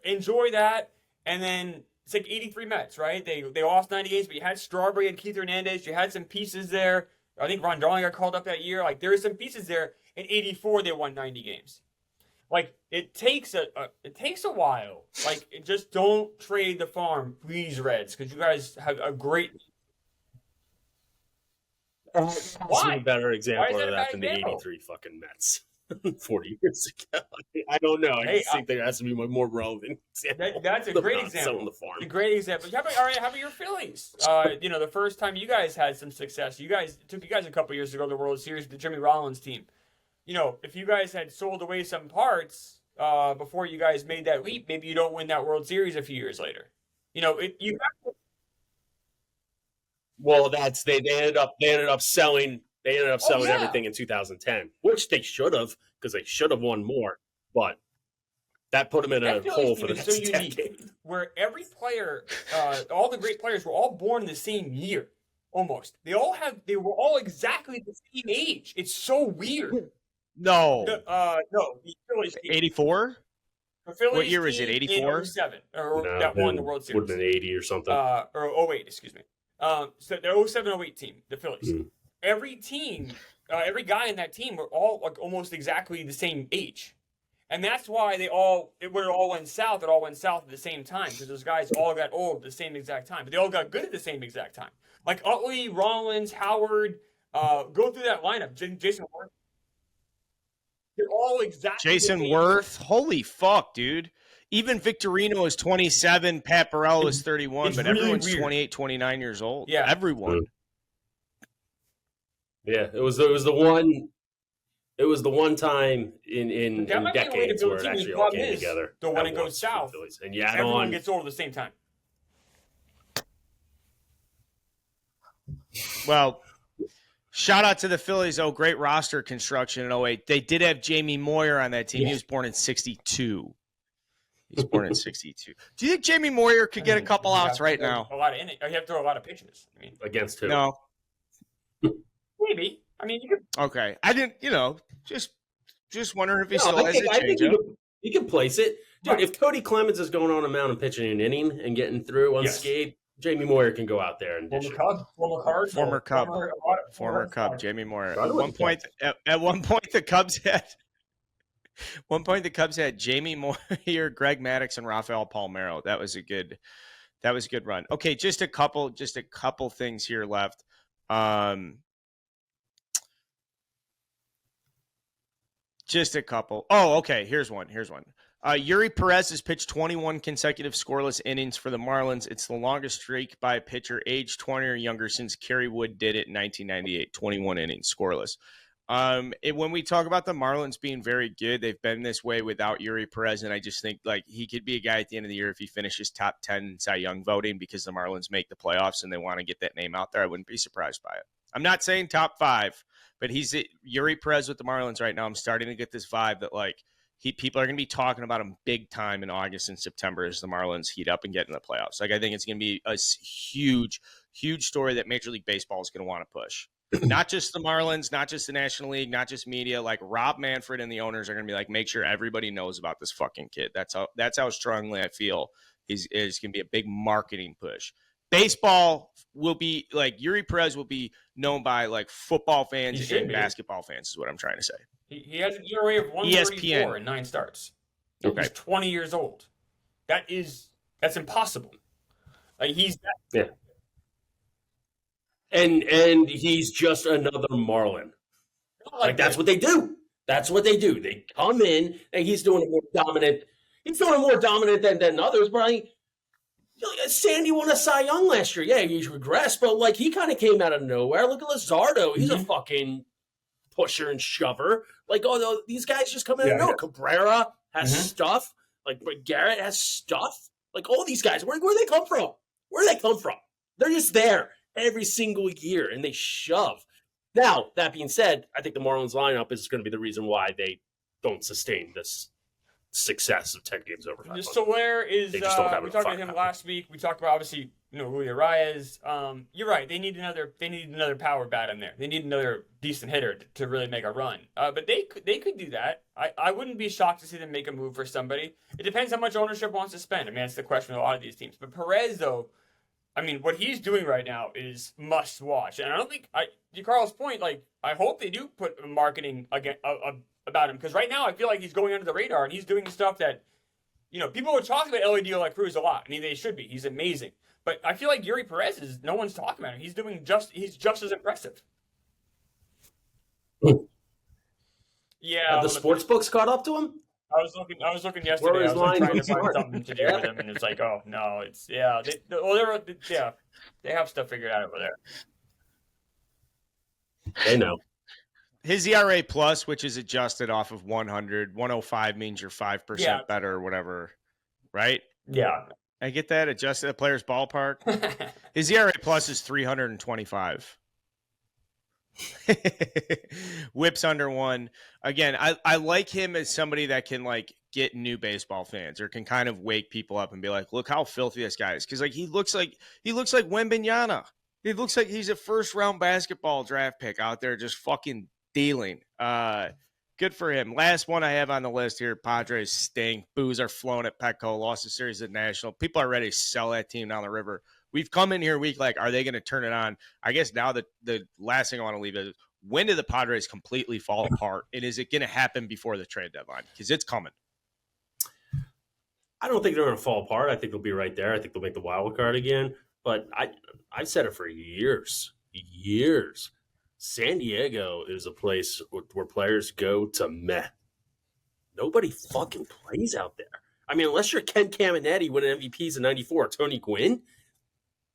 Enjoy that, and then it's like 83 Mets, right? They lost 90 games, but you had Strawberry and Keith Hernandez. You had some pieces there. I think Ron Darling got called up that year. Like, there are some pieces there. In 84, they won 90 games. Like, it takes a while. Like, just don't trade the farm, please, Reds, because you guys have a great. Why? A better example of that than the 83 fucking Mets 40 years ago. I don't know. I just think there has to be more relevant example. That's a great example. The farm. A great example. How about your Phillies? The first time you guys had some success, it took you guys a couple years to go to the World Series with the Jimmy Rollins team. If you guys had sold away some parts before you guys made that leap, maybe you don't win that World Series a few years later. Well, they ended up selling everything in 2010, which they should have, because they should have won more. But that put them in a hole for the next decade. Where every player, all the great players, were all born the same year, almost. They were all exactly the same age. It's so weird. No. The Phillies. 84. What year is it? 84. 07, that won the World Series. Would have been 80 or something. Or 08, excuse me. So the 07-08 team, the Phillies. Mm. Every team, every guy in that team were all like almost exactly the same age. And that's why when it all went south, it all went south at the same time, because those guys all got old at the same exact time. But they all got good at the same exact time. Like Utley, Rollins, Howard, go through that lineup. Jason Worth. They're all exactly Jason Worth. Holy fuck, dude. Even Victorino is 27, Pat Burrell is 31, but really everyone's weird. 28, 29 years old. Yeah. Everyone. Yeah, it was the one time in decades where it actually all came together. So when it goes south, and everyone gets old at the same time. Well, shout out to the Phillies. Oh, great roster construction in 08. They did have Jamie Moyer on that team. He was born in 62. He's born in 62. Do you think Jamie Moyer could get a couple outs right now? A lot of innings. You have to throw a lot of pitches. Against who? No. Maybe. You could. Okay. I didn't, just wondering if he still has a changeup. You can place it. Dude, right. If Cody Clemens is going on a mound and pitching an inning and getting through unscathed, Jamie Moyer can go out there and Former Cub, Jamie Moyer. At one point, the Cubs had Jamie Moyer, Greg Maddux, and Rafael Palmeiro. That was a good run. Okay, just a couple things here left. Just a couple. Oh, okay. Here's one. Yuri Perez has pitched 21 consecutive scoreless innings for the Marlins. It's the longest streak by a pitcher aged 20 or younger since Kerry Wood did it in 1998. 21 innings scoreless. When we talk about the Marlins being very good, they've been this way without Yuri Perez, and I just think like he could be a guy at the end of the year if he finishes top 10 Cy Young voting because the Marlins make the playoffs and they want to get that name out there. I wouldn't be surprised by it. I'm not saying top 5, but he's Yuri Perez with the Marlins right now. I'm starting to get this vibe that like people are going to be talking about him big time in August and September as the Marlins heat up and get in the playoffs. Like I think it's going to be a huge, huge story that Major League Baseball is going to want to push. Not just the Marlins, not just the National League, not just media. Like Rob Manfred and the owners are going to be like, make sure everybody knows about this fucking kid. That's how strongly I feel is going to be a big marketing push. Baseball will be like Yuri Perez will be known by like football fans and basketball fans is what I'm trying to say. He has an ERA of 134 in 9 starts. Okay. He's 20 years old. That's impossible. Like yeah. And he's just another Marlin. Like that's what they do. That's what they do. They come in and he's doing it more dominant. He's doing it more dominant than others. But Sandy won a Cy Young last year. Yeah, he's regressed, but like he kind of came out of nowhere. Look at Luzardo. He's a fucking pusher and shover. Like, these guys just come out of nowhere. Cabrera has stuff. Like Garrett has stuff. Like all these guys, where do they come from? Where do they come from? They're just there every single year, and they shove. Now, that being said, I think the Marlins lineup is going to be the reason why they don't sustain this success of 10 games over 500. Soler is, we talked about him last week. We talked about, obviously, Julio Reyes. You're right. They need another power bat in there. They need another decent hitter to really make a run. But they could do that. I wouldn't be shocked to see them make a move for somebody. It depends how much ownership wants to spend. I mean, that's the question with a lot of these teams. But Perez, though, I mean, what he's doing right now is must watch. And I don't think, to Carl's point, like, I hope they do put marketing again about him. Because right now I feel like he's going under the radar and he's doing stuff that, people would talk about Ellie De La Cruz a lot. I mean, they should be. He's amazing. But I feel like Yuri Perez no one's talking about him. He's just as impressive. Yeah. Have the sports books caught up to him? I was looking yesterday. I was trying to find something to do with him, and it's like, oh no, they have stuff figured out over there. They know. His ERA plus, which is adjusted off of 100, 105 means you're 5% better or whatever, right? Yeah. I get that. Adjusted a player's ballpark. His ERA plus is 325. Whips under 1. Again, I like him as somebody that can like get new baseball fans or can kind of wake people up and be like, look how filthy this guy is. Because like he looks like Wembanyama. He looks like he's a first-round basketball draft pick out there just fucking dealing. Good for him. Last one I have on the list here, Padres stink. Boos are flown at Petco, lost the series at National. People are ready to sell that team down the river. We've come in here a week like, are they going to turn it on? I guess now the last thing I want to leave is, when do the Padres completely fall apart? And is it going to happen before the trade deadline? Because it's coming. I don't think they're going to fall apart. I think they'll be right there. I think they'll make the wild card again. But I've said it for years. San Diego is a place where players go to meh. Nobody fucking plays out there. I mean, unless you're Ken Caminetti winning MVPs in '94 or Tony Gwynn,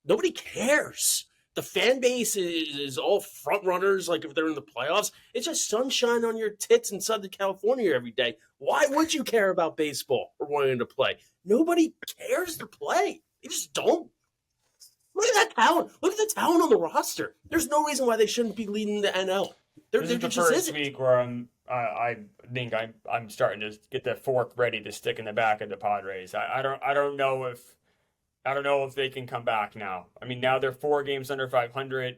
nobody cares. The fan base is all front runners, like if they're in the playoffs. It's just sunshine on your tits in Southern California every day. Why would you care about baseball or wanting to play? Nobody cares to play. They just don't. Look at that talent. Look at the talent on the roster. There's no reason why they shouldn't be leading the NL. This is the first week where I think I'm starting to get the fork ready to stick in the back of the Padres. I don't know if they can come back now. I mean, now they're 4 games under 500.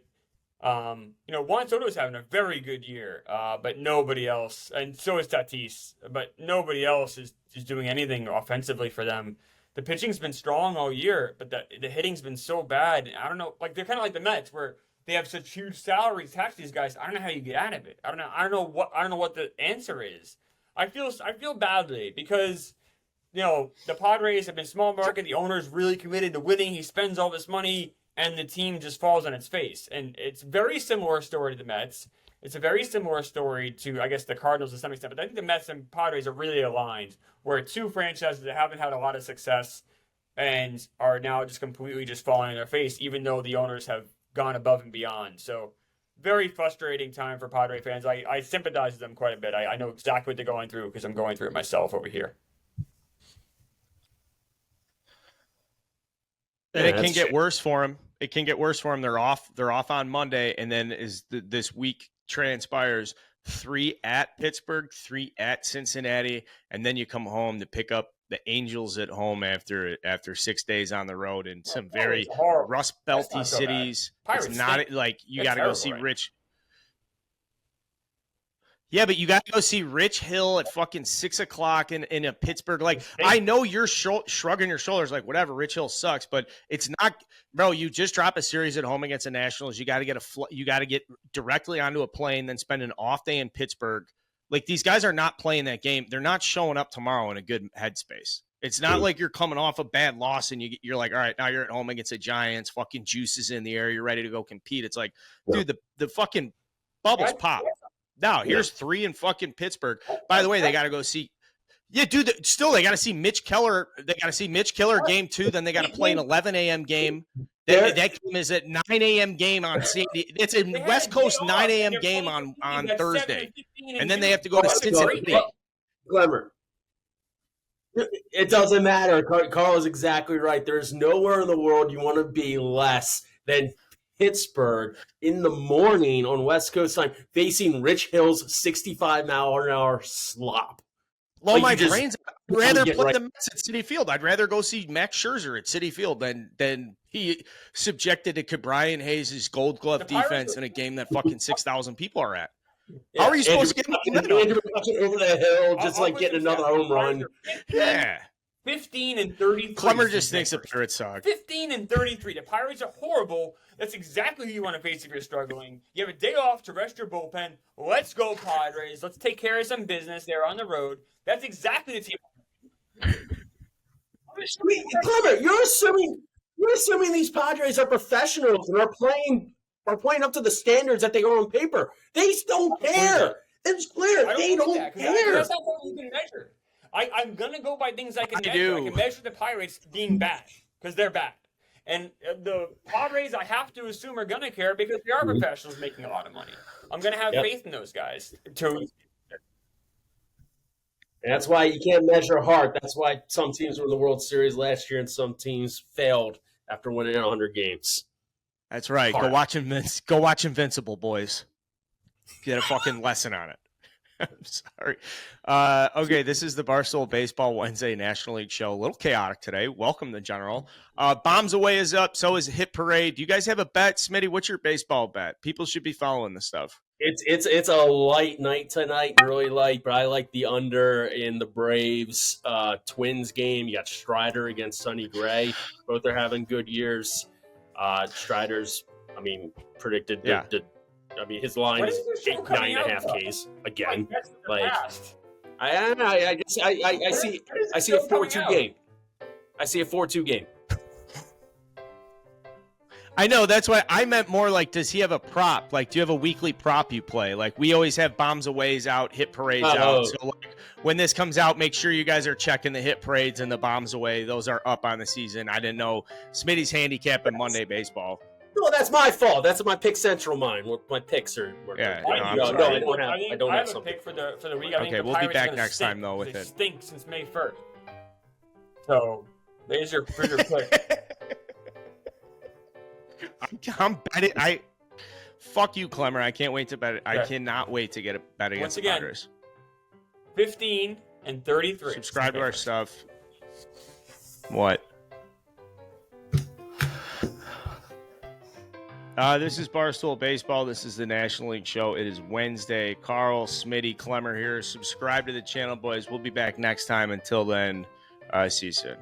Juan Soto's having a very good year, but nobody else, and so is Tatis, but nobody else is doing anything offensively for them. The pitching's been strong all year, but the hitting's been so bad. I don't know, like they're kind of like the Mets, where they have such huge salaries attached to these guys. I don't know how you get out of it. I don't know what the answer is. I feel badly because the Padres have been small market. The owner's really committed to winning. He spends all this money, and the team just falls on its face. And it's a very similar story to the Mets. It's a very similar story to, I guess, the Cardinals to some extent. But I think the Mets and Padres are really aligned, where 2 franchises that haven't had a lot of success and are now just completely just falling on their face, even though the owners have gone above and beyond. So very frustrating time for Padre fans. I sympathize with them quite a bit. I know exactly what they're going through because I'm going through it myself over here. And Yeah, it can that's get shit. worse for them. It can get worse for them. They're off on Monday, and then this week transpires 3 at Pittsburgh, 3 at Cincinnati, and then you come home to pick up the Angels at home after 6 days on the road in some very It's horrible. Rust That's Belty not so bad. cities. Pirates It's not stink. like you They're got to go terrible see right now. Rich. Yeah, but you got to go see Rich Hill at fucking 6 o'clock in a Pittsburgh. Like, I know you're shrugging your shoulders, like, whatever, Rich Hill sucks, but it's not, bro. You just drop a series at home against the Nationals. You got to get directly onto a plane, then spend an off day in Pittsburgh. Like, these guys are not playing that game. They're not showing up tomorrow in a good headspace. It's not like you're coming off a bad loss and you're like, all right, now you're at home against the Giants. Fucking juice is in the air. You're ready to go compete. It's like, dude, the fucking bubbles pop. Now, here's 3 in fucking Pittsburgh. By the way, they got to go see. Yeah, dude, still, they got to see Mitch Keller. They got to see Mitch Keller game 2. Then they got to play an 11 a.m. game. That game is at 9 a.m. game on Sandy. It's a West Coast 9 a.m. game on Thursday. And then they have to go to Cincinnati. Klemmer. It doesn't matter. Carl is exactly right. There's nowhere in the world you want to be less than Pittsburgh in the morning on West Coast time, facing Rich Hill's 65-mile-an-hour slop. Blow my brains. I'd rather play the Mets at Citi Field. I'd rather go see Max Scherzer at Citi Field than he subjected to Brian Hayes' Gold Glove defense in a game that fucking 6,000 people are at. Yeah. How are you supposed to get Andrew over the hill, just like getting another home run? 15 and 33. Klemmer just thinks the Pirates suck. 15 and 33. The Pirates are horrible. That's exactly who you want to face if you're struggling. You have a day off to rest your bullpen. Let's go, Padres. Let's take care of some business there on the road. That's exactly the team. Klemmer, you're assuming these Padres are professionals and are playing up to the standards that they are on paper. They don't care. It's clear. They don't care. That's not what you can measure. I'm going to go by things I can measure. I can measure the Pirates being bad because they're bad. And the Padres, I have to assume, are going to care because they are professionals making a lot of money. I'm going to have faith in those guys. That's why you can't measure heart. That's why some teams were in the World Series last year and some teams failed after winning 100 games. That's right. Heart. Go watch Invincible, boys. Get a fucking lesson on it. I'm sorry. Okay, this is the Barstool Baseball Wednesday National League show. A little chaotic today. Welcome to General. Bombs Away is up. So is Hit Parade. Do you guys have a bet? Smitty, what's your baseball bet? People should be following this stuff. It's a light night tonight, really light, but I like the under in the Braves Twins game. You got Strider against Sonny Gray. Both are having good years. Strider's, predicted his line is 9.5 Ks again. I guess I see a 4-2 game. I see a 4-2 game. I know, that's why I meant more like, does he have a prop? Like, do you have a weekly prop you play? Like, we always have Bombs Aways out, Hit Parades out. So, like, when this comes out, make sure you guys are checking the Hit Parades and the Bombs Away. Those are up on the season. I didn't know Smitty's handicapping Monday baseball. No, that's my fault. That's my pick central mine. My picks are. I don't have a pick for the week. Okay, we'll be back next time though with it. Stink since May 1st. So there's your pick. I'm betting. Fuck you, Klemmer. I can't wait to bet it. I cannot wait to get a bet against the Padres. 15 and 33. Subscribe to our stuff. What? This is Barstool Baseball. This is the National League show. It is Wednesday. Carl, Smitty, Klemmer here. Subscribe to the channel, boys. We'll be back next time. Until then, see you soon.